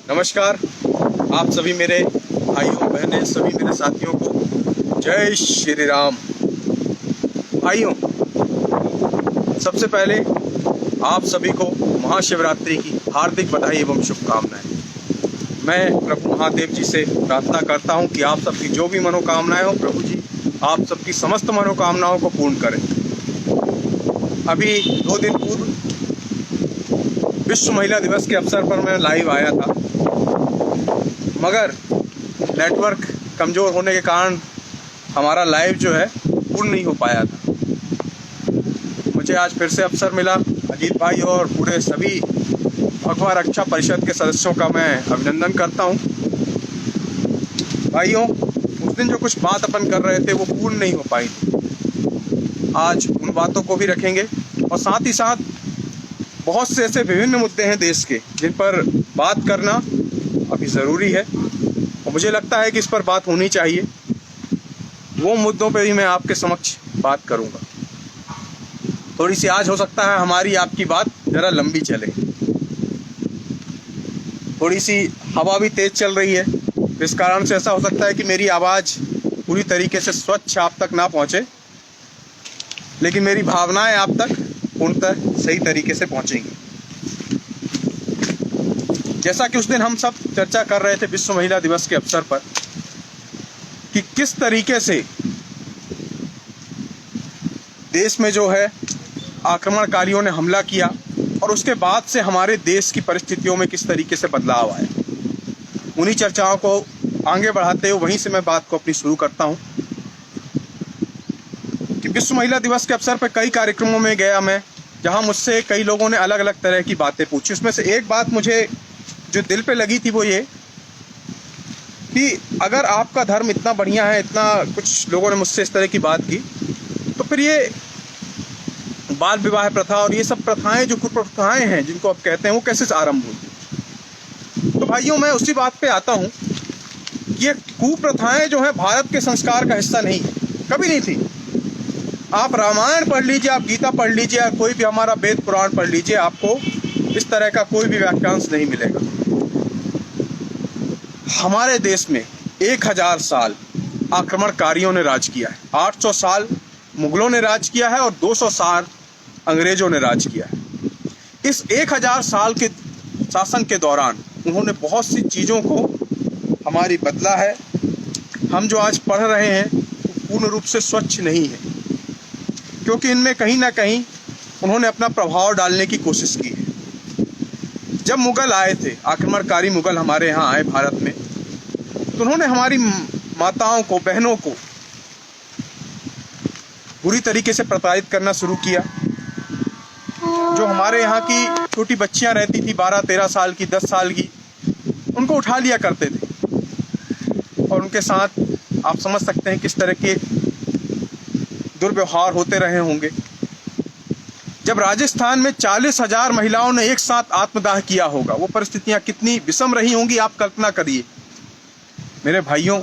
नमस्कार। आप सभी मेरे भाइयों बहनें, सभी मेरे साथियों को जय श्री राम। भाइयों, सबसे पहले आप सभी को महाशिवरात्रि की हार्दिक बधाई एवं शुभकामनाएं। मैं प्रभु महादेव जी से प्रार्थना करता हूं कि आप सबकी जो भी मनोकामनाएं हो, प्रभु जी आप सबकी समस्त मनोकामनाओं को पूर्ण करें। अभी 2 दिन पूर्व विश्व महिला दिवस के अवसर पर मैं लाइव आया था, मगर नेटवर्क कमज़ोर होने के कारण हमारा लाइव जो है पूर्ण नहीं हो पाया था। मुझे आज फिर से अवसर मिला। अजीत भाई और पूरे सभी भगवा रक्षा परिषद के सदस्यों का मैं अभिनंदन करता हूं। भाइयों, उस दिन जो कुछ बात अपन कर रहे थे वो पूर्ण नहीं हो पाई थी। आज उन बातों को भी रखेंगे और साथ ही साथ बहुत से ऐसे विभिन्न मुद्दे हैं देश के जिन पर बात करना अभी ज़रूरी है और मुझे लगता है कि इस पर बात होनी चाहिए। वो मुद्दों पे भी मैं आपके समक्ष बात करूंगा। थोड़ी सी आज हो सकता है हमारी आपकी बात ज़रा लंबी चले। थोड़ी सी हवा भी तेज़ चल रही है, इस कारण से ऐसा हो सकता है कि मेरी आवाज़ पूरी तरीके से स्वच्छ आप तक ना पहुँचे, लेकिन मेरी भावनाएं आप तक पूर्णतः सही तरीके से पहुँचेंगी। जैसा कि उस दिन हम सब चर्चा कर रहे थे विश्व महिला दिवस के अवसर पर कि किस तरीके से देश में जो है आक्रमणकारियों ने हमला किया और उसके बाद से हमारे देश की परिस्थितियों में किस तरीके से बदलाव आया। उन्हीं चर्चाओं को आगे बढ़ाते हुए वहीं से मैं बात को अपनी शुरू करता हूं कि विश्व महिला दिवस के अवसर पर कई कार्यक्रमों में गया मैं, जहां मुझसे कई लोगों ने अलग अलग तरह की बातें पूछी। उसमें से एक बात मुझे जो दिल पे लगी थी वो ये कि अगर आपका धर्म इतना बढ़िया है, इतना कुछ लोगों ने मुझसे इस तरह की बात की, तो फिर ये बाल विवाह प्रथा और ये सब प्रथाएं जो कुप्रथाएं हैं जिनको आप कहते हैं वो कैसे आरंभ हुई। तो भाइयों, मैं उसी बात पे आता हूँ कि ये कुप्रथाएं जो है भारत के संस्कार का हिस्सा नहीं, कभी नहीं थी। आप रामायण पढ़ लीजिए, आप गीता पढ़ लीजिए, कोई भी हमारा वेद पुराण पढ़ लीजिए, आपको इस तरह का कोई भी वाक्यांश नहीं मिलेगा। हमारे देश में 1000 साल आक्रमणकारियों ने राज किया है, 800 साल मुगलों ने राज किया है और 200 साल अंग्रेजों ने राज किया है। इस 1000 साल के शासन के दौरान उन्होंने बहुत सी चीज़ों को हमारी बदला है। हम जो आज पढ़ रहे हैं वो पूर्ण रूप से स्वच्छ नहीं है, क्योंकि इनमें कहीं ना कहीं उन्होंने अपना प्रभाव डालने की कोशिश की है। जब मुगल आए थे, आक्रमणकारी मुगल हमारे यहाँ आए भारत में, तो उन्होंने हमारी माताओं को, बहनों को बुरी तरीके से प्रताड़ित करना शुरू किया। जो हमारे यहाँ की छोटी बच्चियाँ रहती थी 12-13 साल की, 10 साल की, उनको उठा लिया करते थे और उनके साथ आप समझ सकते हैं किस तरह के दुर्व्यवहार होते रहे होंगे। जब राजस्थान में 40,000 महिलाओं ने एक साथ आत्मदाह किया होगा, वो परिस्थितियां कितनी विषम रही होंगी आप कल्पना करिए। मेरे भाइयों,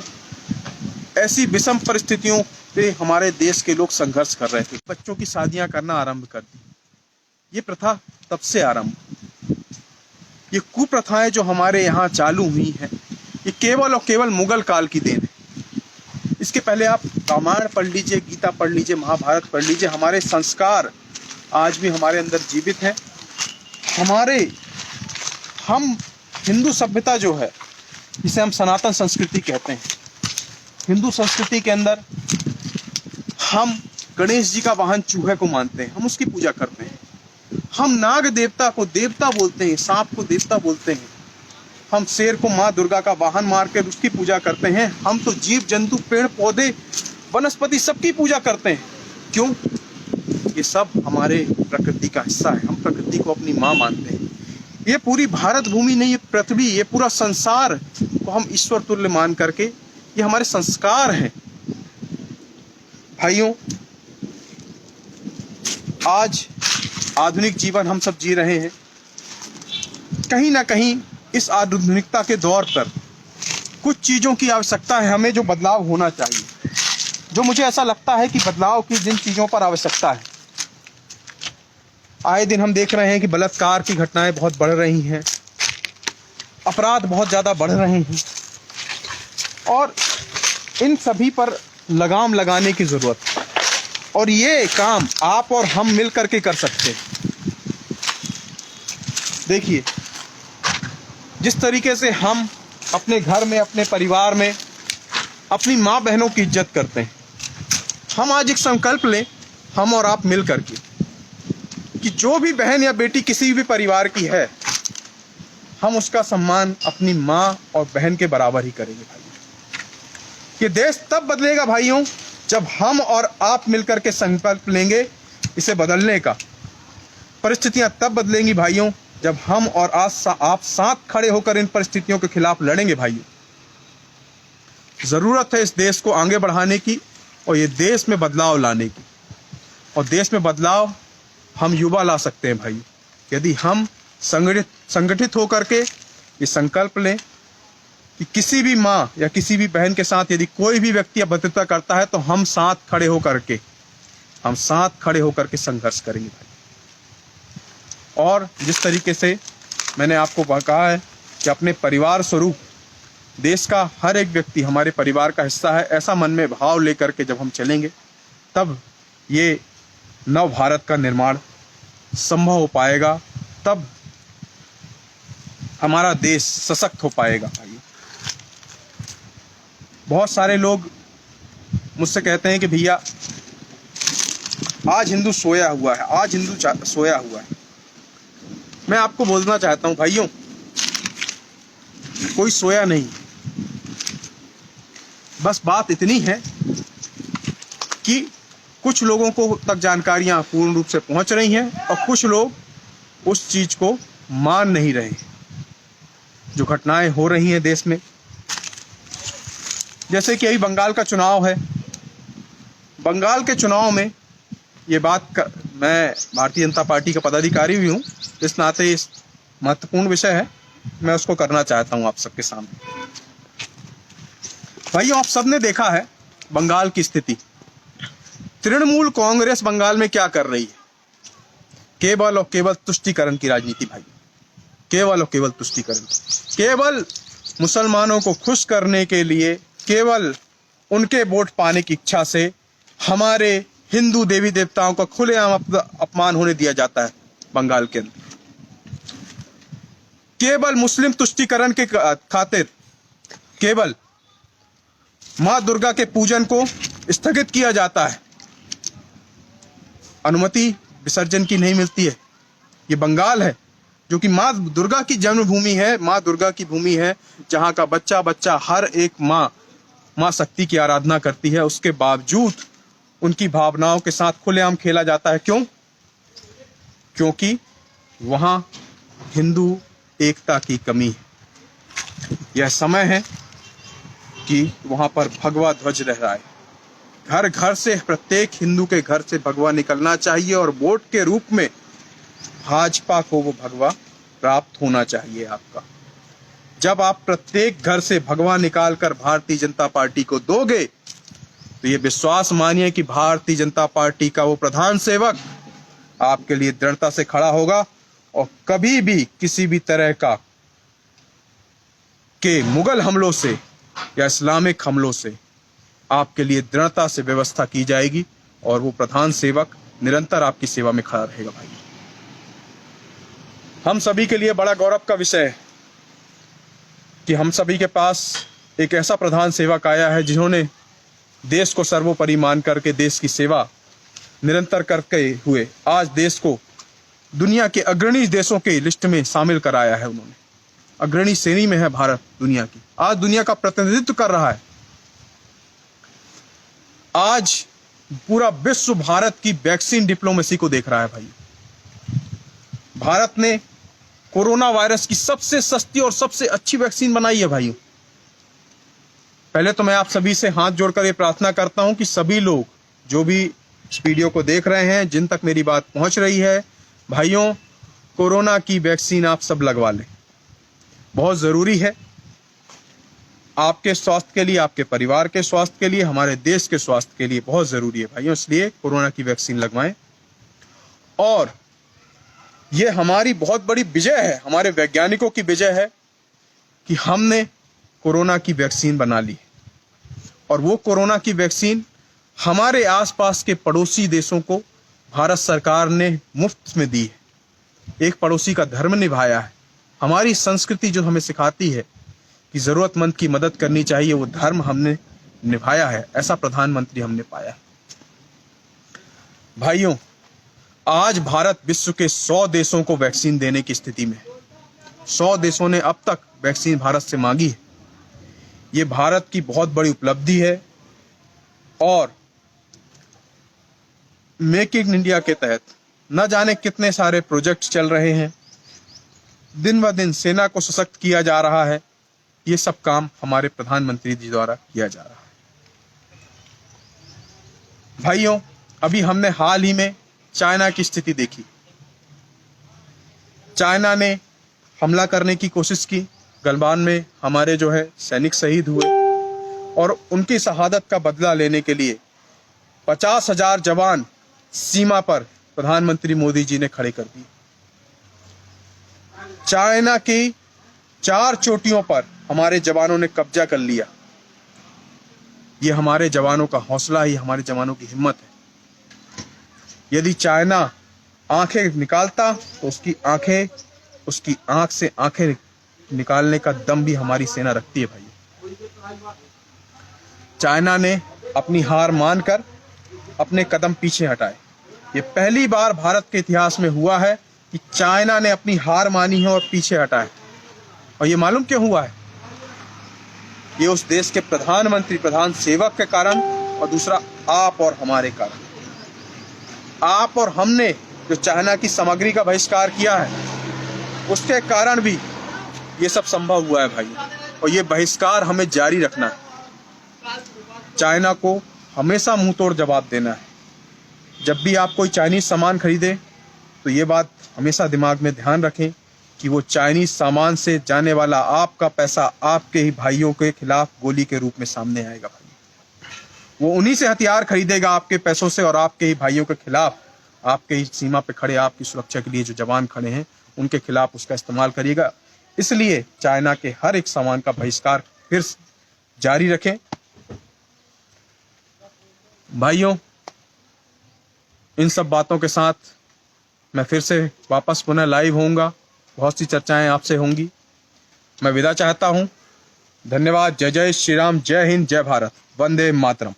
ऐसी विषम परिस्थितियों पे हमारे देश के लोग संघर्ष कर रहे थे। बच्चों की शादियां करना आरंभ कर दी। ये प्रथा तब से आरंभ। ये कुप्रथाएं जो हमारे यहाँ चालू हुई हैं, ये केवल और केवल मुगल काल की देन है। इसके पहले आप रामायण पढ़ लीजिए, गीता पढ़ लीजिए, महाभारत पढ़ लीजिए। हमारे संस्कार आज भी हमारे अंदर जीवित है। हम हिंदू सभ्यता जो है, जिसे हम सनातन संस्कृति कहते हैं, हिंदू संस्कृति के अंदर हम गणेश जी का वाहन चूहे को मानते हैं, हम उसकी पूजा करते हैं। हम नाग देवता को देवता बोलते हैं, सांप को देवता बोलते हैं। हम शेर को माँ दुर्गा का वाहन मार कर उसकी पूजा करते हैं। हम तो जीव जंतु, पेड़ पौधे, वनस्पति सबकी पूजा करते हैं। क्यों? ये सब हमारे प्रकृति का हिस्सा है। हम प्रकृति को अपनी माँ मानते हैं। ये पूरी भारत भूमि नहीं, ये पृथ्वी, ये पूरा संसार को हम ईश्वर तुल्य मान करके, ये हमारे संस्कार हैं। भाइयों, आज आधुनिक जीवन हम सब जी रहे हैं। कहीं ना कहीं इस आधुनिकता के दौर पर कुछ चीज़ों की आवश्यकता है, हमें जो बदलाव होना चाहिए। जो मुझे ऐसा लगता है कि बदलाव की जिन चीज़ों पर आवश्यकता है, आए दिन हम देख रहे हैं कि बलात्कार की घटनाएं बहुत बढ़ रही हैं। अपराध बहुत ज़्यादा बढ़ रहे हैं और इन सभी पर लगाम लगाने की ज़रूरत है और ये काम आप और हम मिल करके कर सकते हैं। देखिए, जिस तरीके से हम अपने घर में, अपने परिवार में अपनी माँ बहनों की इज्जत करते हैं, हम आज एक संकल्प लें, हम और आप मिल करके, कि जो भी बहन या बेटी किसी भी परिवार की है, हम उसका सम्मान अपनी माँ और बहन के बराबर ही करेंगे भाई। ये देश तब बदलेगा भाइयों जब हम और आप मिलकर के संकल्प लेंगे इसे बदलने का। परिस्थितियां तब बदलेंगी भाइयों जब हम और आप साथ खड़े होकर इन परिस्थितियों के खिलाफ लड़ेंगे भाइयों। जरूरत है इस देश को आगे बढ़ाने की और ये देश में बदलाव लाने की, और देश में बदलाव हम युवा ला सकते हैं भाई, यदि हम संगठित होकर के ये संकल्प लें कि किसी भी माँ या किसी भी बहन के साथ यदि कोई भी व्यक्ति अभद्रता करता है तो हम साथ खड़े होकर के संघर्ष करेंगे भाई। और जिस तरीके से मैंने आपको कहा है कि अपने परिवार स्वरूप देश का हर एक व्यक्ति हमारे परिवार का हिस्सा है, ऐसा मन में भाव लेकर के जब हम चलेंगे तब ये नव भारत का निर्माण संभव हो पाएगा, तब हमारा देश सशक्त हो पाएगा भाई। बहुत सारे लोग मुझसे कहते हैं कि भैया आज हिंदू सोया हुआ है, आज हिंदू सोया हुआ है। मैं आपको बोलना चाहता हूं भाइयों, कोई सोया नहीं। बस बात इतनी है कि कुछ लोगों को तक जानकारियां पूर्ण रूप से पहुंच रही हैं और कुछ लोग उस चीज को मान नहीं रहे। जो घटनाएं हो रही हैं देश में, जैसे कि अभी बंगाल का चुनाव है, बंगाल के चुनाव में ये मैं भारतीय जनता पार्टी का पदाधिकारी भी हूँ, इस नाते इस महत्वपूर्ण विषय है, मैं उसको करना चाहता हूँ आप सबके सामने। भाइयों, आप सबने देखा है बंगाल की स्थिति। तृणमूल कांग्रेस बंगाल में क्या कर रही है? केवल और केवल तुष्टीकरण की राजनीति भाई, केवल और केवल तुष्टीकरण, केवल मुसलमानों को खुश करने के लिए, केवल उनके वोट पाने की इच्छा से हमारे हिंदू देवी देवताओं का खुलेआम अपमान होने दिया जाता है बंगाल के अंदर। केवल मुस्लिम तुष्टीकरण के खातिर केवल मां दुर्गा के पूजन को स्थगित किया जाता है, अनुमति विसर्जन की नहीं मिलती है। ये बंगाल है जो कि मां दुर्गा की जन्मभूमि है, मां दुर्गा की भूमि है, जहां का बच्चा बच्चा हर एक मां शक्ति की आराधना करती है। उसके बावजूद उनकी भावनाओं के साथ खुलेआम खेला जाता है। क्यों? क्योंकि वहां हिंदू एकता की कमी है। यह समय है कि वहां पर भगवा ध्वज लहराए। घर घर से, प्रत्येक हिंदू के घर से भगवा निकलना चाहिए और वोट के रूप में भाजपा को वो भगवा प्राप्त होना चाहिए आपका। जब आप प्रत्येक घर से भगवा निकालकर भारतीय जनता पार्टी को दोगे तो ये विश्वास मानिए कि भारतीय जनता पार्टी का वो प्रधान सेवक आपके लिए दृढ़ता से खड़ा होगा और कभी भी किसी भी तरह के मुगल हमलों से या इस्लामिक हमलों से आपके लिए दृढ़ता से व्यवस्था की जाएगी और वो प्रधान सेवक निरंतर आपकी सेवा में खड़ा रहेगा भाई। हम सभी के लिए बड़ा गौरव का विषय है कि हम सभी के पास एक ऐसा प्रधान सेवक आया है जिन्होंने देश को सर्वोपरि मान करके देश की सेवा निरंतर करके हुए आज देश को दुनिया के अग्रणी देशों के लिस्ट में शामिल कराया है। उन्होंने अग्रणी श्रेणी में है भारत दुनिया की, आज दुनिया का प्रतिनिधित्व कर रहा है। आज पूरा विश्व भारत की वैक्सीन डिप्लोमेसी को देख रहा है भाई। भारत ने कोरोना वायरस की सबसे सस्ती और सबसे अच्छी वैक्सीन बनाई है भाइयों। पहले तो मैं आप सभी से हाथ जोड़कर ये प्रार्थना करता हूं कि सभी लोग जो भी इस वीडियो को देख रहे हैं, जिन तक मेरी बात पहुंच रही है, भाइयों, कोरोना की वैक्सीन आप सब लगवा लें। बहुत ज़रूरी है आपके स्वास्थ्य के लिए, आपके परिवार के स्वास्थ्य के लिए, हमारे देश के स्वास्थ्य के लिए बहुत ज़रूरी है भाइयों। इसलिए कोरोना की वैक्सीन लगवाएं। और ये हमारी बहुत बड़ी विजय है, हमारे वैज्ञानिकों की विजय है कि हमने कोरोना की वैक्सीन बना ली और वो कोरोना की वैक्सीन हमारे आसपास के पड़ोसी देशों को भारत सरकार ने मुफ्त में दी है। एक पड़ोसी का धर्म निभाया है। हमारी संस्कृति जो हमें सिखाती है कि जरूरतमंद की मदद करनी चाहिए, वो धर्म हमने निभाया है। ऐसा प्रधानमंत्री हमने पाया है। भाइयों, आज भारत विश्व के 100 देशों को वैक्सीन देने की स्थिति में है। 100 देशों ने अब तक वैक्सीन भारत से मांगी है। ये भारत की बहुत बड़ी उपलब्धि है और मेक इन इंडिया के तहत न जाने कितने सारे प्रोजेक्ट चल रहे हैं। दिन ब दिन सेना को सशक्त किया जा रहा है। ये सब काम हमारे प्रधानमंत्री जी द्वारा किया जा रहा है। भाइयों, अभी हमने हाल ही में चाइना की स्थिति देखी। चाइना ने हमला करने की कोशिश की। गलवान में हमारे जो है सैनिक शहीद हुए और उनकी शहादत का बदला लेने के लिए 50,000 जवान सीमा पर प्रधानमंत्री मोदी जी ने खड़े कर दिए। चाइना की 4 चोटियों पर हमारे जवानों ने कब्जा कर लिया। ये हमारे जवानों का हौसला ही, हमारे जवानों की हिम्मत है। यदि चाइना आंखें निकालता तो उसकी आंख से आंखें निकालने का दम भी हमारी सेना रखती है। भाई, चाइना ने अपनी हार मानकर अपने कदम पीछे हटाए। ये पहली बार भारत के इतिहास में हुआ है कि चाइना ने अपनी हार मानी है और पीछे हटाए। और ये मालूम क्यों हुआ है? ये उस देश के प्रधानमंत्री, प्रधान सेवक के कारण और दूसरा आप और हमारे कारण। आप और हमने जो चाइना की सामग्री का बहिष्कार किया है, उसके कारण भी ये सब संभव हुआ है भाई। और ये बहिष्कार हमें जारी रखना है। चाइना को हमेशा मुंह तोड़ जवाब देना है। जब भी आप कोई चाइनीज सामान खरीदे तो ये बात हमेशा दिमाग में ध्यान रखें कि वो चाइनीज सामान से जाने वाला आपका पैसा आपके ही भाइयों के खिलाफ गोली के रूप में सामने आएगा। भाई, वो उन्हीं से हथियार खरीदेगा आपके पैसों से और आपके ही भाइयों के खिलाफ, आपके ही सीमा पे खड़े, आपकी सुरक्षा के लिए जो जवान खड़े हैं, उनके खिलाफ उसका इस्तेमाल करिएगा। इसलिए चाइना के हर एक सामान का बहिष्कार फिर जारी रखें। भाइयों, इन सब बातों के साथ मैं फिर से वापस पुनः लाइव होऊंगा। बहुत सी चर्चाएं आपसे होंगी। मैं विदा चाहता हूं। धन्यवाद। जय जय श्री राम, जय हिंद, जय भारत, वंदे मातरम।